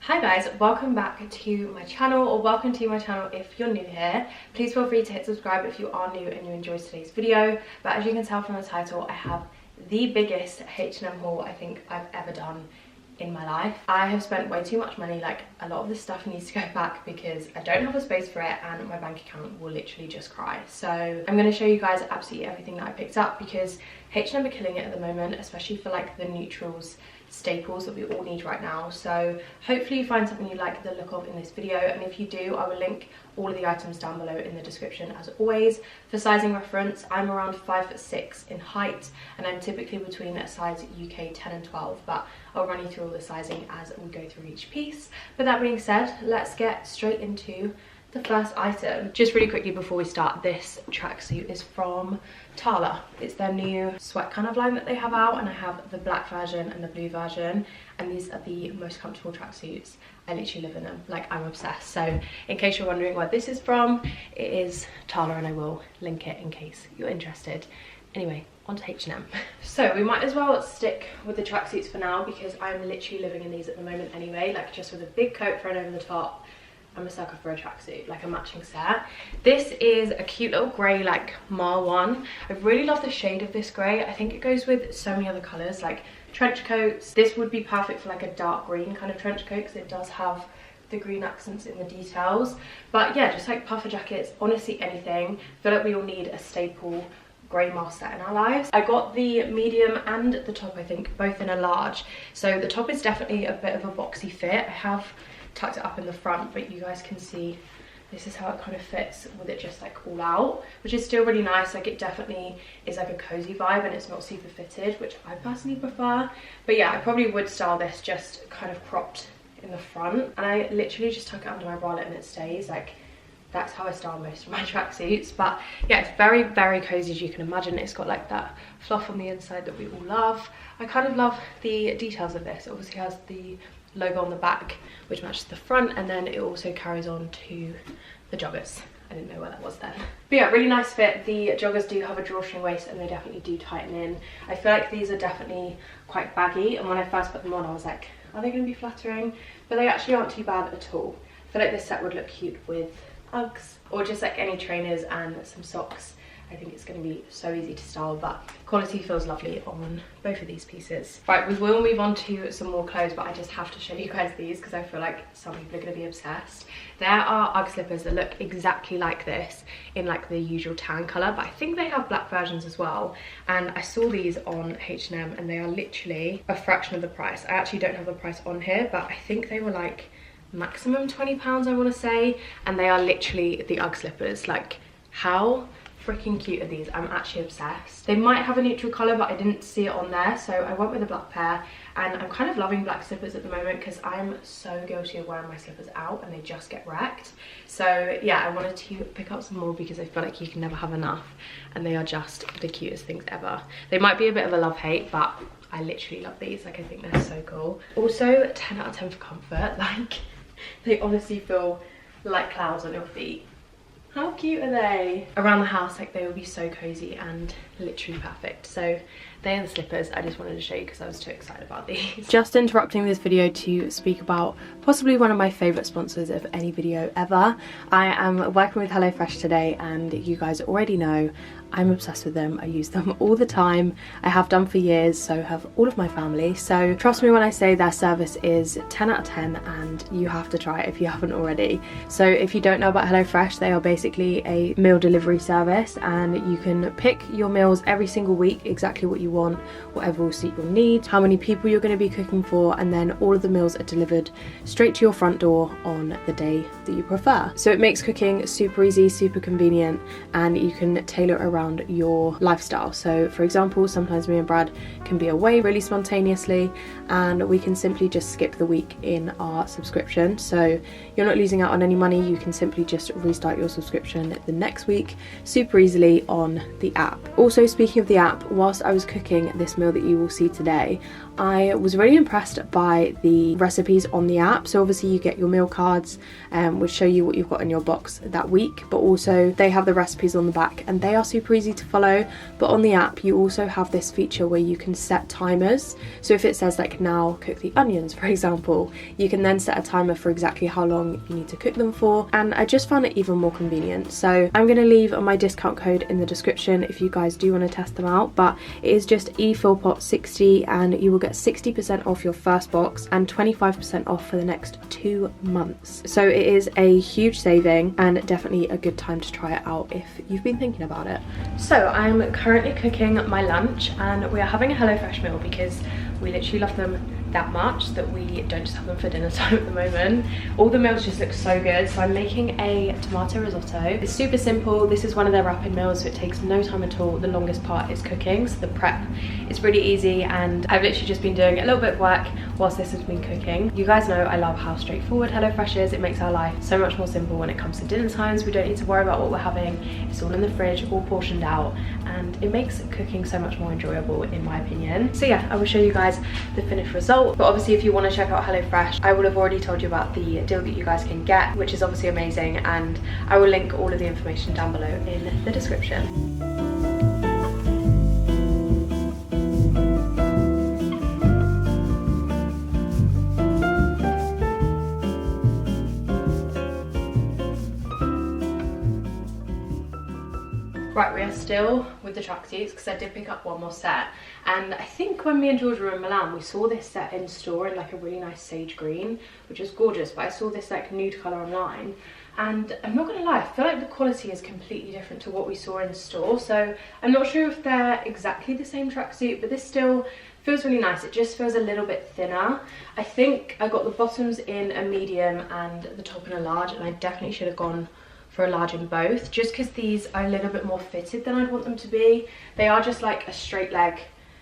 Hi guys, welcome back to my channel, or welcome to my channel if you're new here. Please feel free to hit subscribe if you are new and you enjoyed today's video. But as you can tell from the title, I have the biggest H&M haul I think I've ever done in my life. I have spent way too much money. Like, a lot of this stuff needs to go back because I don't have a space for it and my bank account will literally just cry. So I'm going to show you guys absolutely everything that I picked up because H&M are killing it at the moment, especially for like the neutrals staples that we all need right now. So hopefully you find something you like the look of in this video, and if you do, I will link all of the items down below in the description as always. For sizing reference, I'm around 5'6" in height and I'm typically between a size UK 10 and 12, but I'll run you through all the sizing as we go through each piece. But that being said, let's get straight into the first item. Just really quickly before we start, this tracksuit is from Tala. It's their new sweat kind of line that they have out, and I have the black version and the blue version, and these are the most comfortable tracksuits. I literally live in them, like I'm obsessed. So in case you're wondering where this is from, it is Tala, and I will link it in case you're interested. Anyway, on to H&M. So we might as well stick with the tracksuits for now because I'm literally living in these at the moment anyway, like just with a big coat thrown over the top. I'm a sucker for a tracksuit, like a matching set. This is a cute little grey, like Mar one. I really love the shade of this grey. I think it goes with so many other colours, like trench coats. This would be perfect for like a dark green kind of trench coat because it does have the green accents in the details. But yeah, just like puffer jackets, honestly anything. I feel like we all need a staple grey mask set in our lives. I got the medium and the top, I think, both in a large. So the top is definitely a bit of a boxy fit. I have tucked it up in the front, but you guys can see this is how it kind of fits with it just like all out, which is still really nice. Like, it definitely is like a cozy vibe and it's not super fitted, which I personally prefer. But yeah, I probably would style this just kind of cropped in the front, and I literally just tuck it under my bralette and it stays. Like, that's how I style most of my tracksuits. But yeah, it's very, very cozy as you can imagine. It's got like that fluff on the inside that we all love. I kind of love the details of this. It obviously has the logo on the back which matches the front, and then it also carries on to the joggers. I didn't know where that was then. But yeah, really nice fit. The joggers do have a drawstring waist and they definitely do tighten in. I feel like these are definitely quite baggy, and when I first put them on I was like, are they going to be flattering? But they actually aren't too bad at all. I feel like this set would look cute with Uggs or just like any trainers and some socks. I think it's going to be so easy to style, but quality feels lovely on both of these pieces. Right, we will move on to some more clothes, but I just have to show you guys these because I feel like some people are going to be obsessed. There are Ugg slippers that look exactly like this in like the usual tan colour, but I think they have black versions as well. And I saw these on H&M and they are literally a fraction of the price. I actually don't have the price on here, but I think they were like maximum £20, I want to say, and they are literally the Ugg slippers. Like, how freaking cute are these? I'm actually obsessed. They might have a neutral colour, but I didn't see it on there, so I went with a black pair. And I'm kind of loving black slippers at the moment because I'm so guilty of wearing my slippers out and they just get wrecked. So yeah, I wanted to pick up some more because I feel like you can never have enough, and they are just the cutest things ever. They might be a bit of a love-hate, but I literally love these. Like, I think they're so cool. Also 10 out of 10 for comfort. Like, they honestly feel like clouds on your feet. How cute are they? Around the house, like, they will be so cozy and literally perfect. So they are the slippers I just wanted to show you because I was too excited about these. Just interrupting this video to speak about possibly one of my favourite sponsors of any video ever. I am working with HelloFresh today, and you guys already know I'm obsessed with them. I use them all the time. I have done for years, so have all of my family. So trust me when I say their service is 10 out of 10 and you have to try it if you haven't already. So if you don't know about HelloFresh, they are basically a meal delivery service, and you can pick your meals every single week, exactly what you want, whatever will suit your needs, how many people you're going to be cooking for, and then all of the meals are delivered straight to your front door on the day that you prefer. So it makes cooking super easy, super convenient, and you can tailor it around your lifestyle. So for example, sometimes me and Brad can be away really spontaneously, and we can simply just skip the week in our subscription. So you're not losing out on any money. You can simply just restart your subscription the next week super easily on the app. Also, speaking of the app, whilst I was cooking cooking this meal that you will see today, I was really impressed by the recipes on the app. So obviously you get your meal cards which show you what you've got in your box that week, but also they have the recipes on the back and they are super easy to follow. But on the app you also have this feature where you can set timers. So if it says like now cook the onions, for example, you can then set a timer for exactly how long you need to cook them for, and I just found it even more convenient. So I'm going to leave my discount code in the description if you guys do want to test them out, but it is just eFillPot60 and you will get 60% off your first box and 25% off for the next 2 months. So it is a huge saving and definitely a good time to try it out if you've been thinking about it. So I'm currently cooking my lunch and we are having a HelloFresh meal because we literally love them that much that we don't just have them for dinner time at the moment. All the meals just look so good. So I'm making a tomato risotto. It's super simple. This is one of their rapid meals, so it takes no time at all. The longest part is cooking, so the prep is really easy, and I've literally just been doing a little bit of work whilst this has been cooking. You guys know I love how straightforward HelloFresh is. It makes our life so much more simple when it comes to dinner times. We don't need to worry about what we're having. It's all in the fridge, all portioned out, and it makes cooking so much more enjoyable in my opinion. So yeah, I will show you guys the finished result. But obviously if you want to check out HelloFresh, I will have already told you about the deal that you guys can get, which is obviously amazing, and I will link all of the information down below in the description. Right, we are still with the tracksuits because I did pick up one more set, and I think when me and George were in Milan we saw this set in store in like a really nice sage green, which is gorgeous, but I saw this like nude colour online and I'm not gonna lie, I feel like the quality is completely different to what we saw in store. So I'm not sure if they're exactly the same tracksuit, but this still feels really nice. It just feels a little bit thinner. I think I got the bottoms in a medium and the top in a large, and I definitely should have gone for a large in both, just because these are a little bit more fitted than I'd want them to be. They are just like a straight leg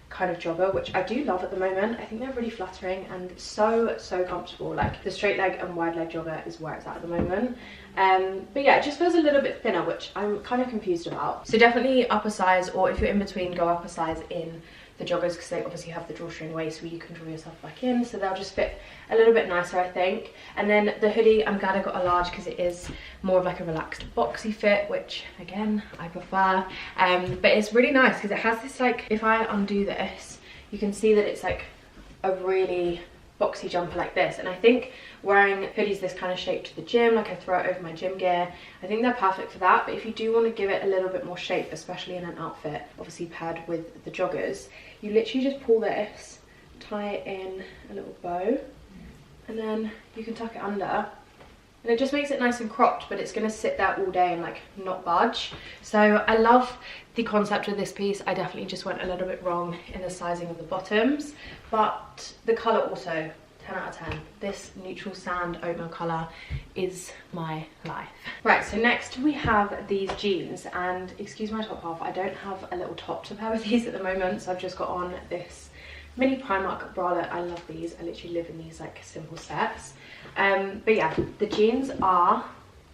kind of jogger, which I do love at the moment. I think they're really flattering and so comfortable. Like the straight leg and wide leg jogger is where it's at the moment. But yeah, it just feels a little bit thinner, which I'm kind of confused about. So definitely up a size, or if you're in between, go up a size in the joggers, because they obviously have the drawstring waist where you can draw yourself back in, so they'll just fit a little bit nicer, I think. And then the hoodie, I'm glad I got a large because it is more of like a relaxed boxy fit, which again I prefer. But it's really nice because it has this, like, if I undo this you can see that it's like a really boxy jumper like this, and I think wearing hoodies this kind of shape to the gym, like I throw it over my gym gear, I think they're perfect for that. But if you do want to give it a little bit more shape, especially in an outfit obviously paired with the joggers, you literally just pull this, tie it in a little bow, and then you can tuck it under, and it just makes it nice and cropped, but it's going to sit there all day and like not budge. So I love the concept of this piece. I definitely just went a little bit wrong in the sizing of the bottoms, but the colour also 10 out of 10. This neutral sand oatmeal colour is my life. Right, so next we have these jeans, and excuse my top half, I don't have a little top to pair with these at the moment, so I've just got on this mini Primark bralette. I love these. I literally live in these like simple sets. But yeah, the jeans are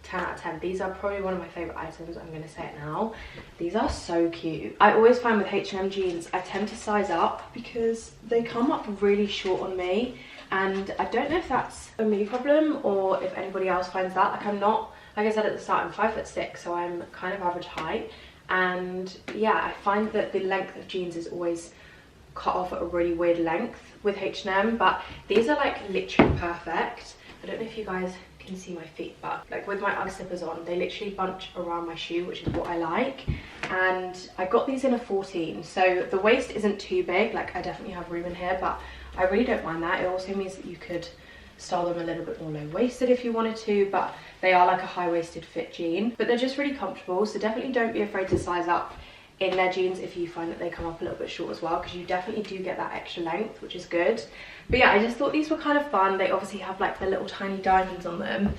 10 out of 10. These are probably one of my favourite items, I'm going to say it now. These are so cute. I always find with H&M jeans I tend to size up because they come up really short on me, and I don't know if that's a me problem or if anybody else finds that. Like, I'm not, like I said at the start, I'm 5'6", so I'm kind of average height, and yeah, I find that the length of jeans is always cut off at a really weird length with H&M, but these are like literally perfect. I don't know if you guys can see my feet, but like with my Ugg slippers on, they literally bunch around my shoe, which is what I like. And I got these in a 14, so the waist isn't too big. Like, I definitely have room in here, but I really don't mind that. It also means that you could style them a little bit more low-waisted if you wanted to, but they are like a high-waisted fit jean, but they're just really comfortable. So definitely don't be afraid to size up in their jeans if you find that they come up a little bit short as well, because you definitely do get that extra length, which is good. But yeah, I just thought these were kind of fun. They obviously have like the little tiny diamonds on them.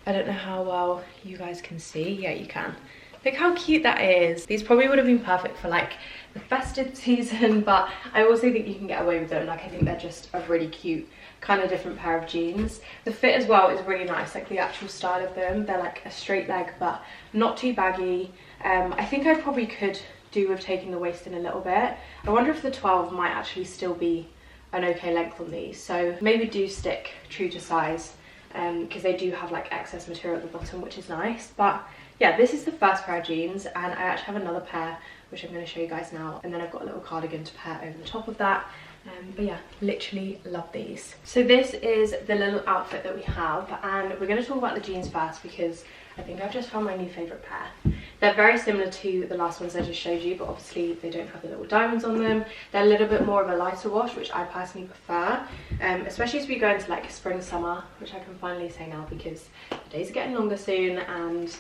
I don't know how well you guys can see. Yeah, you can. Look how cute that is. These probably would have been perfect for like the festive season, but I also think you can get away with them. Like, I think they're just a really cute kind of different pair of jeans. The fit as well is really nice, like the actual style of them. They're like a straight leg but not too baggy. I think I probably could do with taking the waist in a little bit. I wonder if the 12 might actually still be an okay length on these, so maybe do stick true to size, because they do have like excess material at the bottom, which is nice. But yeah, this is the first pair of jeans, and I actually have another pair which I'm going to show you guys now, and then I've got a little cardigan to pair over the top of that. But yeah, literally love these. So this is the little outfit that we have, and we're going to talk about the jeans first because I think I've just found my new favourite pair. They're very similar to the last ones I just showed you, but obviously they don't have the little diamonds on them. They're a little bit more of a lighter wash, which I personally prefer, especially as we go into like spring, summer, which I can finally say now because the days are getting longer soon, and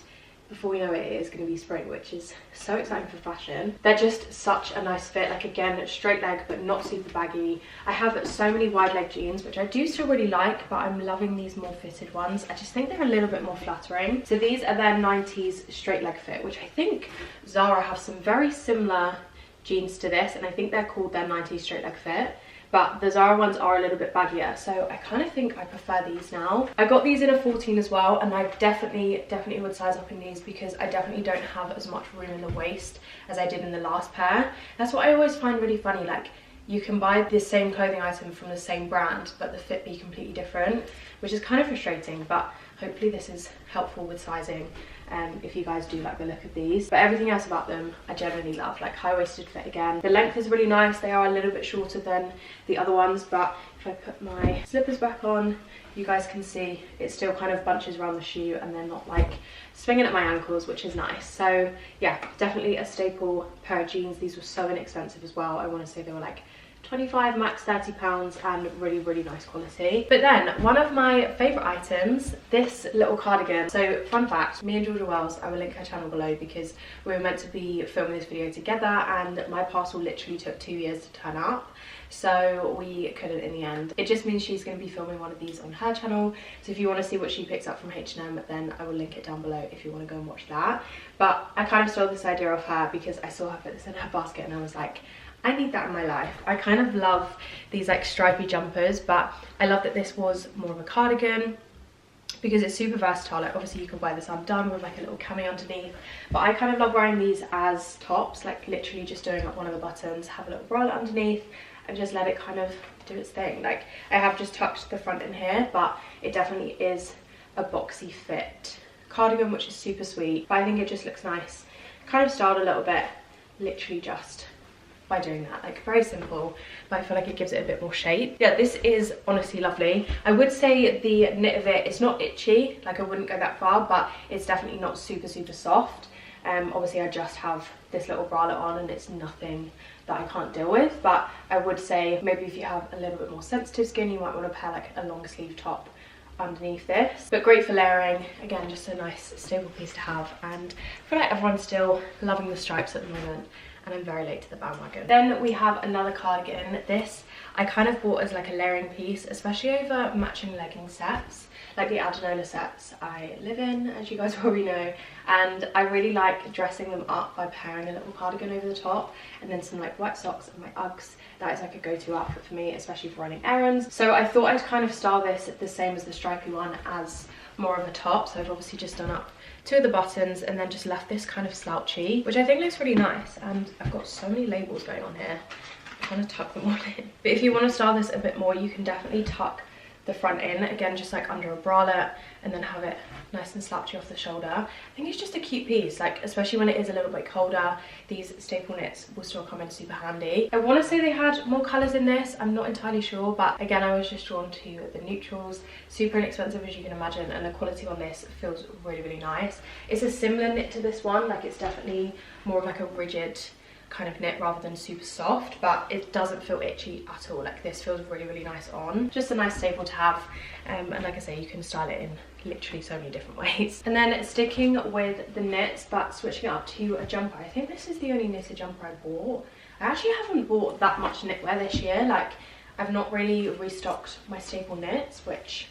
before we know it, it is going to be spring, which is so exciting for fashion. They're just such a nice fit, like again, straight leg but not super baggy. I have so many wide leg jeans, which I do still really like, but I'm loving these more fitted ones. I just think they're a little bit more flattering. So these are their 90s straight leg fit, which I think Zara have some very similar jeans to this, and I think they're called their 90s straight leg fit. But the Zara ones are a little bit baggier, so I kind of think I prefer these now. I got these in a 14 as well, and I definitely would size up in these because I definitely don't have as much room in the waist as I did in the last pair. That's what I always find really funny, like you can buy the same clothing item from the same brand but the fit be completely different, which is kind of frustrating, but hopefully this is helpful with sizing if you guys do like the look of these. But everything else about them I generally love, like high-waisted fit again. The length is really nice. They are a little bit shorter than the other ones, but if I put my slippers back on, you guys can see it still kind of bunches around the shoe and they're not like swinging at my ankles, which is nice. So yeah, definitely a staple pair of jeans. These were so inexpensive as well. I want to say they were like 25, max £30, and really nice quality. But then one of my favorite items, this little cardigan. So fun fact, me and Georgia Wells, I will link her channel below because we were meant to be filming this video together, and my parcel literally took 2 years to turn up, so we couldn't in the end. It just means she's going to be filming one of these on her channel, so if you want to see what she picks up from H&M, then I will link it down below if you want to go and watch that. But I kind of stole this idea off her because I saw her put this in her basket and I was like, I need that in my life. I kind of love these like stripy jumpers, but I love that this was more of a cardigan because it's super versatile. Like obviously you can wear this undone with like a little cami underneath, but I kind of love wearing these as tops, like literally just doing up one of the buttons, have a little bralette underneath and just let it kind of do its thing. Like I have just tucked the front in here, but it definitely is a boxy fit cardigan, which is super sweet, but I think it just looks nice, kind of styled a little bit, literally just by doing that. Like very simple, but I feel like it gives it a bit more shape. Yeah, this is honestly lovely. I would say the knit of it, it's not itchy, like I wouldn't go that far, but it's definitely not super soft. Obviously I just have this little bralette on and it's nothing that I can't deal with, but I would say maybe if you have a little bit more sensitive skin, you might want to pair like a long sleeve top underneath this. But great for layering, again just a nice stable piece to have, and I feel like everyone's still loving the stripes at the moment, and I'm very late to the bandwagon. Then we have another cardigan. This I kind of bought as like a layering piece, especially over matching legging sets, like the Adenola sets I live in, as you guys probably know, and I really like dressing them up by pairing a little cardigan over the top and then some like white socks and my Uggs. That is like a go-to outfit for me, especially for running errands. So I thought I'd kind of style this the same as the stripy one, as more of a top. So I've obviously just done up 2 of the buttons and then just left this kind of slouchy, which I think looks really nice. And I've got so many labels going on here, I'm trying to tuck them all in. But if you want to style this a bit more, you can definitely tuck the front in, again just like under a bralette, and then have it nice and slouchy off the shoulder. I think it's just a cute piece, like especially when it is a little bit colder, these staple knits will still come in super handy. I want to say they had more colours in this, I'm not entirely sure, but again I was just drawn to the neutrals. Super inexpensive as you can imagine, and the quality on this feels really nice. It's a similar knit to this one, like it's definitely more of like a rigid kind of knit rather than super soft, but it doesn't feel itchy at all. Like this feels really nice on, just a nice staple to have, and like I say, you can style it in literally so many different ways. And then sticking with the knits but switching it up to a jumper, I think this is the only knitted jumper I bought. I actually haven't bought that much knitwear this year, like I've not really restocked my staple knits, which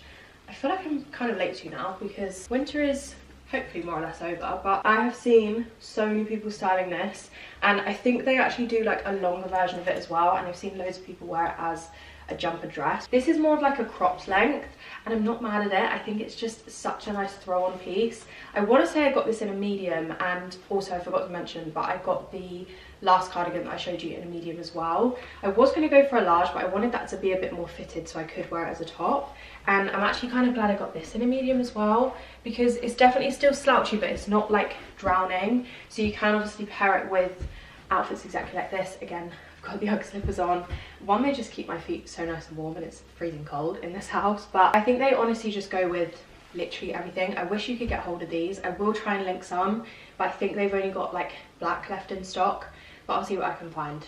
I feel like I'm kind of late to now because winter is hopefully more or less over, but I have seen so many people styling this, and I think they actually do like a longer version of it as well, and I've seen loads of people wear it as a jumper dress. This is more of like a cropped length, and I'm not mad at it. I think it's just such a nice throw on piece. I want to say I got this in a medium, and also I forgot to mention, but I got the last cardigan that I showed you in a medium as well. I was going to go for a large, but I wanted that to be a bit more fitted so I could wear it as a top. And I'm actually kind of glad I got this in a medium as well, because it's definitely still slouchy, but it's not like drowning. So you can obviously pair it with outfits exactly like this. Again, I've got the Ugg slippers on. One, they just keep my feet so nice and warm, and it's freezing cold in this house. But I think they honestly just go with literally everything. I wish you could get hold of these. I will try and link some, but I think they've only got like black left in stock. But I'll see what I can find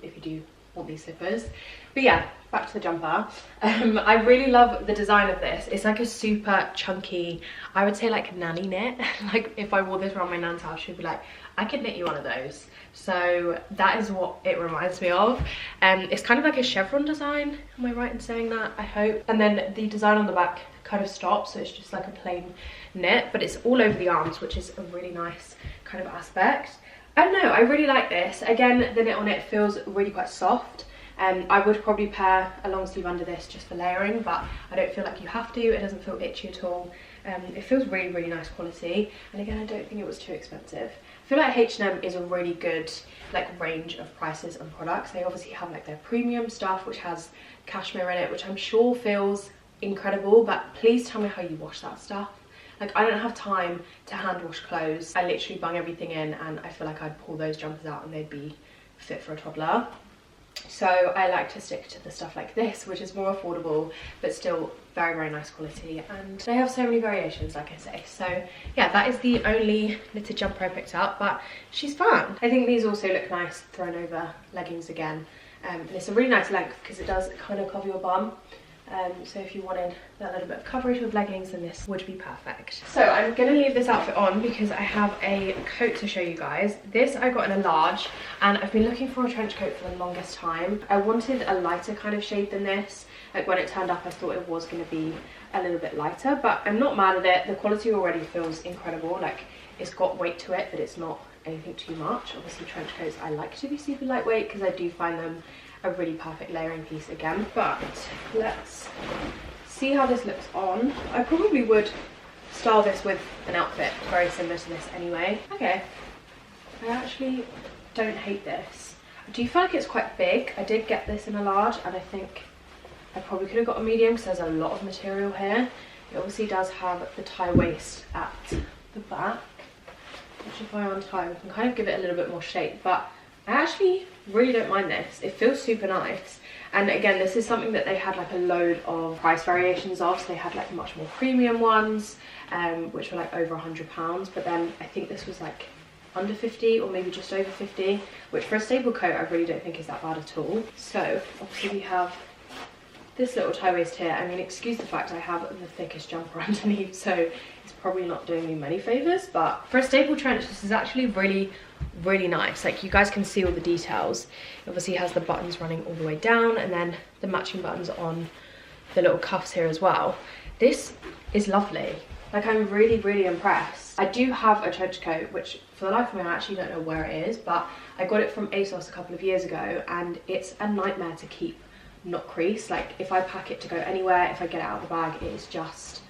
if you do want these slippers. But yeah, back to the jumper. I really love the design of this. It's like a super chunky, I would say like nanny knit. Like if I wore this around my nan's house, she'd be like, I could knit you one of those. So that is what it reminds me of. It's kind of like a chevron design. Am I right in saying that? I hope. And then the design on the back kind of stops, so it's just like a plain knit, but it's all over the arms, which is a really nice kind of aspect. I don't know, I really like this. Again, the knit on it feels really quite soft. I would probably pair a long sleeve under this just for layering, but I don't feel like you have to. It doesn't feel itchy at all. It feels really, really nice quality. And again, I don't think it was too expensive. I feel like H&M is a really good like range of prices and products. They obviously have like their premium stuff, which has cashmere in it, which I'm sure feels incredible, but please tell me how you wash that stuff. Like, I don't have time to hand wash clothes. I literally bung everything in, and I feel like I'd pull those jumpers out and they'd be fit for a toddler. So I like to stick to the stuff like this, which is more affordable but still very, very nice quality, and they have so many variations, like I say. So yeah, that is the only knitted jumper I picked up, but she's fun. I think these also look nice thrown over leggings again, and it's a really nice length because it does kind of cover your bum. So if you wanted that little bit of coverage with leggings, then this would be perfect. So I'm going to leave this outfit on because I have a coat to show you guys. This I got in a large, and I've been looking for a trench coat for the longest time. I wanted a lighter kind of shade than this. Like when it turned up, I thought it was going to be a little bit lighter, but I'm not mad at it. The quality already feels incredible. Like, it's got weight to it, but it's not anything too much. Obviously trench coats I like to be super lightweight because I do find them a really perfect layering piece again. But let's see how this looks on. I probably would style this with an outfit very similar to this anyway. Okay, I actually don't hate this. I do feel like it's quite big. I did get this in a large, and I think I probably could have got a medium because there's a lot of material here. It obviously does have the tie waist at the back, which if I untie we can kind of give it a little bit more shape, but I actually really don't mind this. It feels super nice. And again, this is something that they had like a load of price variations of. So they had like much more premium ones, which were like over £100, but then I think this was like under 50 or maybe just over 50, which for a staple coat I really don't think is that bad at all. So obviously we have this little tie waist here. I mean, excuse the fact I have the thickest jumper underneath, so it's probably not doing me many favors, but for a staple trench this is actually really, really nice. Like, you guys can see all the details. It obviously has the buttons running all the way down, and then the matching buttons on the little cuffs here as well. This is lovely. Like, I'm really, really impressed. I do have a trench coat, which for the life of me I actually don't know where it is, but I got it from ASOS a couple of years ago, and it's a nightmare to keep not crease. Like, if I pack it to go anywhere, if I get it out of the bag, it's just,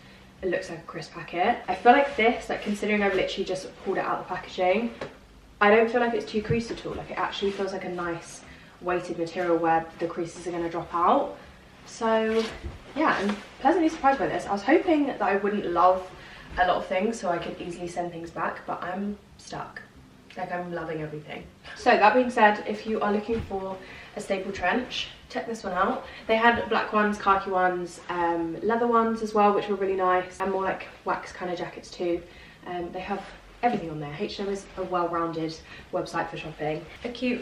it looks like a crisp packet. I feel like this, like, considering I've literally just pulled it out of the packaging, I don't feel like it's too creased at all. Like, it actually feels like a nice weighted material where the creases are going to drop out. So yeah, I'm pleasantly surprised by this. I was hoping that I wouldn't love a lot of things so I could easily send things back, but I'm stuck. Like, I'm loving everything. So that being said, if you are looking for a staple trench, check this one out. They had black ones, khaki ones, leather ones as well, which were really nice, and more like wax kind of jackets too. They have everything on there. H&M is a well-rounded website for shopping. A cute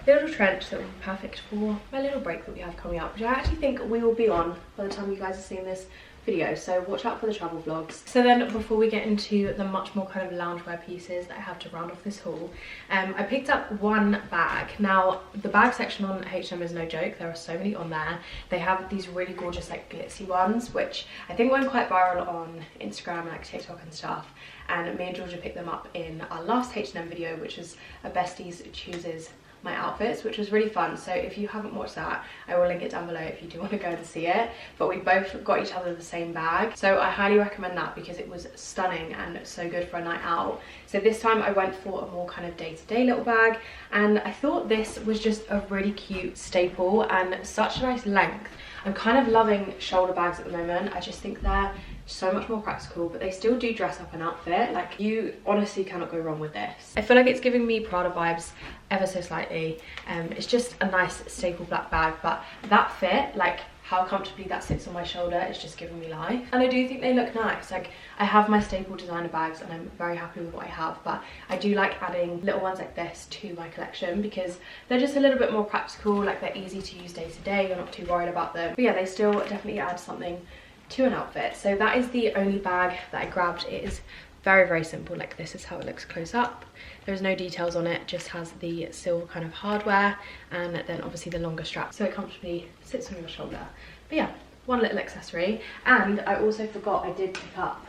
little trench that would be perfect for my little break that we have coming up, which I actually think we will be on by the time you guys are seeing this video, so watch out for the travel vlogs. So then, before we get into the much more kind of loungewear pieces that I have to round off this haul, I picked up one bag. Now, the bag section on H&M is no joke. There are so many on there. They have these really gorgeous like glitzy ones, which I think went quite viral on Instagram and like TikTok and stuff, and me and Georgia picked them up in our last H&M video, which is a besties chooses my outfits, which was really fun. So if you haven't watched that, I will link it down below if you do want to go and see it. But we both got each other the same bag, so I highly recommend that because it was stunning and so good for a night out. So this time I went for a more kind of day-to-day little bag, and I thought this was just a really cute staple and such a nice length. I'm kind of loving shoulder bags at the moment. I just think they're so much more practical, but they still do dress up an outfit. Like, you honestly cannot go wrong with this. I feel like it's giving me Prada vibes ever so slightly. It's just a nice staple black bag, but that fit, like how comfortably that sits on my shoulder, is just giving me life. And I do think they look nice. Like, I have my staple designer bags and I'm very happy with what I have, but I do like adding little ones like this to my collection because they're just a little bit more practical. Like, they're easy to use day to day, you're not too worried about them. But yeah, they still definitely add something to an outfit. So that is the only bag that I grabbed. It is very, very simple. Like, this is how it looks close up. There's no details on it, just has the silver kind of hardware and then obviously the longer strap, so it comfortably sits on your shoulder. But yeah, one little accessory. And I also forgot I did pick up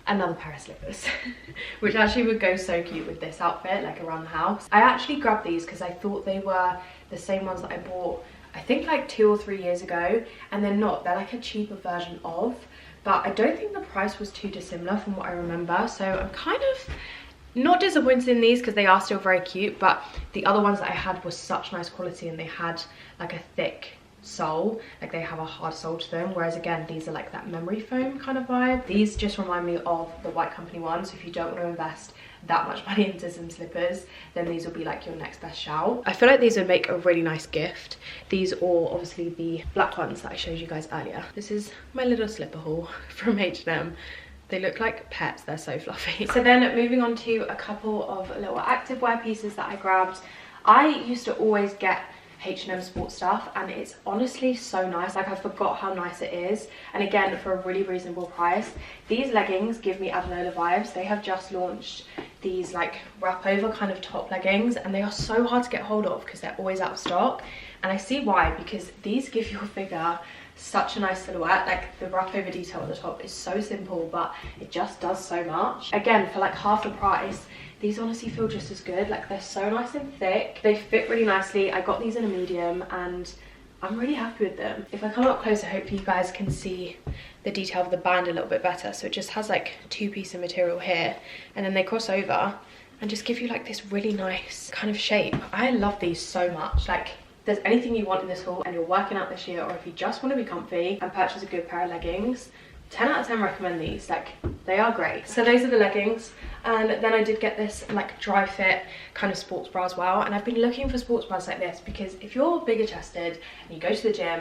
another pair of slippers which actually would go so cute with this outfit, like around the house. I actually grabbed these because I thought they were the same ones that I bought I think like 2 or 3 years ago, and they're not. They're like a cheaper version of, but I don't think the price was too dissimilar from what I remember. So I'm kind of not disappointed in these because they are still very cute, but the other ones that I had were such nice quality and they had like a thick sole, like they have a hard sole to them, whereas again these are like that memory foam kind of vibe. These just remind me of the White Company ones, so if you don't want to invest that much money into some slippers, then these will be like your next best shout. I feel like these would make a really nice gift. These, or obviously the black ones that I showed you guys earlier. This is my little slipper haul from H&M. They look like pets, they're so fluffy. So then moving on to a couple of little activewear pieces that I grabbed. I used to always get H&M sports stuff and it's honestly so nice. Like, I forgot how nice it is, and again for a really reasonable price. These leggings give me Adanola vibes. They have just launched these like wrap over kind of top leggings and they are so hard to get hold of because they're always out of stock, and I see why, because these give your figure such a nice silhouette. Like, the wrap over detail at the top is so simple, but it just does so much. Again, for like half the price, these honestly feel just as good. Like, they're so nice and thick, they fit really nicely. I got these in a medium and I'm really happy with them. If I come up closer, hopefully you guys can see the detail of the band a little bit better. So it just has like 2 pieces of material here and then they cross over and just give you like this really nice kind of shape. I love these so much. Like, if there's anything you want in this haul and you're working out this year, or if you just want to be comfy and purchase a good pair of leggings, 10 out of 10 recommend these. Like, they are great. So those are the leggings, and then I did get this like dry fit kind of sports bra as well. And I've been looking for sports bras like this because if you're bigger chested and you go to the gym,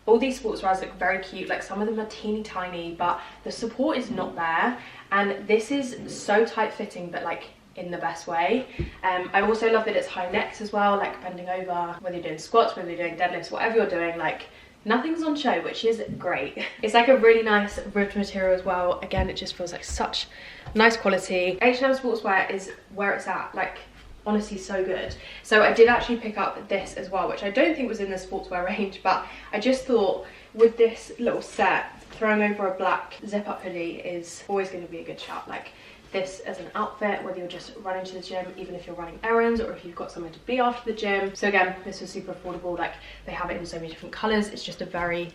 all these sports bras look very cute. Like, some of them are teeny tiny, but the support is not there, and this is so tight fitting, but like in the best way. I also love that it's high necks as well, like bending over, whether you're doing squats, whether you're doing deadlifts, whatever you're doing, like nothing's on show, which is great. It's like a really nice ribbed material as well. Again, it just feels like such nice quality. H&M sportswear is where it's at, like honestly so good. So I did actually pick up this as well, which I don't think was in the sportswear range, but I just thought with this little set, throwing over a black zip up hoodie is always going to be a good shout. Like, this as an outfit, whether you're just running to the gym, even if you're running errands, or if you've got somewhere to be after the gym. So again, this was super affordable. Like, they have it in so many different colors. It's just a very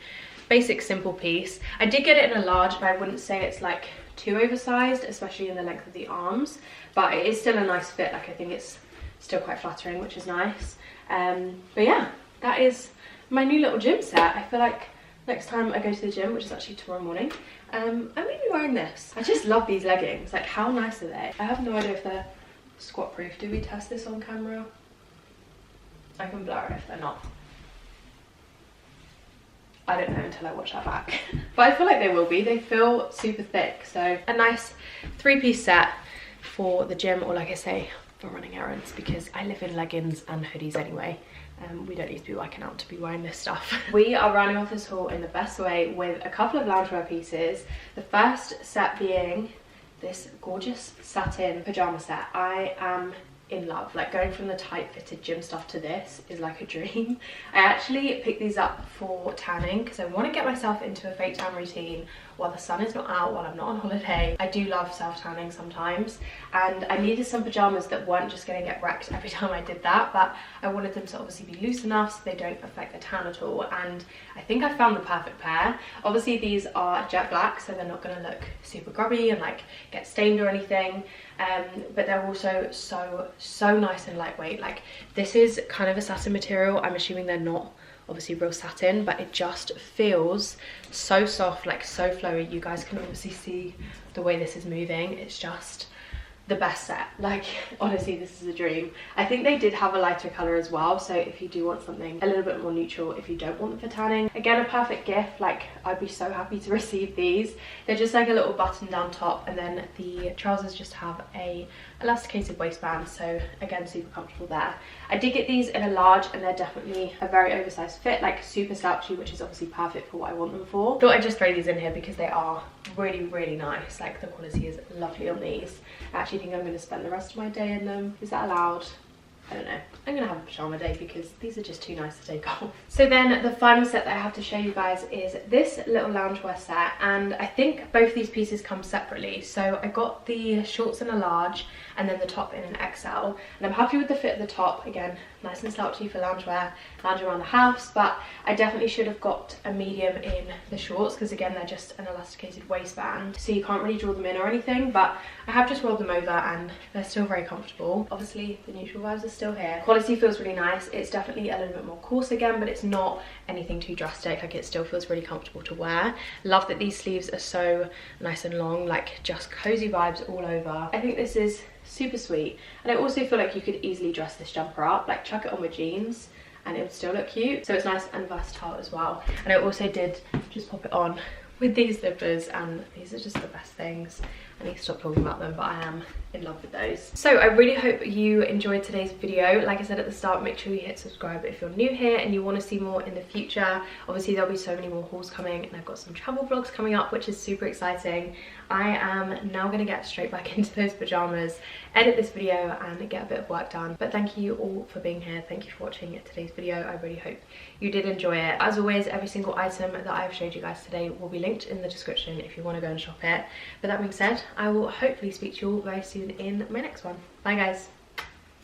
basic, simple piece. I did get it in a large, but I wouldn't say it's like too oversized, especially in the length of the arms, but it is still a nice fit. Like, I think it's still quite flattering, which is nice. But yeah, that is my new little gym set. I feel like next time I go to the gym, which is actually tomorrow morning, I'm gonna be wearing this. I just love these leggings. Like, how nice are they? I have no idea if they're squat proof. Did we test this on camera? I can blur it if they're not. I don't know until I watch that back. But I feel like they will be. They feel super thick. So a nice 3-piece set for the gym, or like I say, for running errands, because I live in leggings and hoodies anyway. We don't need to be working out to be wearing this stuff. We are rounding off this haul in the best way with a couple of loungewear pieces. The first set being this gorgeous satin pajama set. I am in love. Like, going from the tight fitted gym stuff to this is like a dream. I actually picked these up for tanning because I want to get myself into a fake tan routine while the sun is not out, while I'm not on holiday. I do love self-tanning sometimes, and I needed some pajamas that weren't just going to get wrecked every time I did that, but I wanted them to obviously be loose enough so they don't affect the tan at all, and I think I found the perfect pair. Obviously these are jet black, so they're not going to look super grubby and like get stained or anything, but they're also so nice and lightweight. Like, this is kind of a satin material. I'm assuming they're not obviously real satin, but it just feels so soft, like so flowy. You guys can obviously see the way this is moving. It's just the best set. Like, honestly, this is a dream. I think they did have a lighter color as well, so if you do want something a little bit more neutral, if you don't want them for tanning, again, a perfect gift. Like, I'd be so happy to receive these. They're just like a little button down top, and then the trousers just have a elasticated waistband, so again, super comfortable there. I did get these in a large, and they're definitely a very oversized fit, like super slouchy, which is obviously perfect for what I want them for. Thought I'd just throw these in here because they are really nice. Like, the quality is lovely on these. I actually think I'm going to spend the rest of my day in them. Is that allowed? I don't know. I'm gonna have a pajama day because these are just too nice to take off. So then the final set that I have to show you guys is this little loungewear set, and I think both these pieces come separately. So I got the shorts in a large and then the top in an XL, and I'm happy with the fit of the top. Again, nice and slouchy for loungewear, lounge around the house, but I definitely should have got a medium in the shorts because again, they're just an elasticated waistband, so you can't really draw them in or anything, but I have just rolled them over and they're still very comfortable. Obviously the neutral vibes are still here. Quality feels really nice. It's definitely a little bit more coarse again, but it's not anything too drastic. Like, it still feels really comfortable to wear. Love that these sleeves are so nice and long, like just cozy vibes all over. I think this is super sweet, and I also feel like you could easily dress this jumper up, like chuck it on with jeans and it would still look cute. So it's nice and versatile as well. And I also did just pop it on with these slippers, and these are just the best things. I need to stop talking about them, but I am in love with those. So I really hope you enjoyed today's video. Like I said at the start, make sure you hit subscribe if you're new here and you want to see more in the future. Obviously there'll be so many more hauls coming, and I've got some travel vlogs coming up, which is super exciting. I am now going to get straight back into those pajamas, edit this video and get a bit of work done. But thank you all for being here. Thank you for watching today's video. I really hope you did enjoy it. As always, every single item that I've showed you guys today will be linked in the description if you want to go and shop it. But that being said, I will hopefully speak to you all very soon in my next one. Bye guys.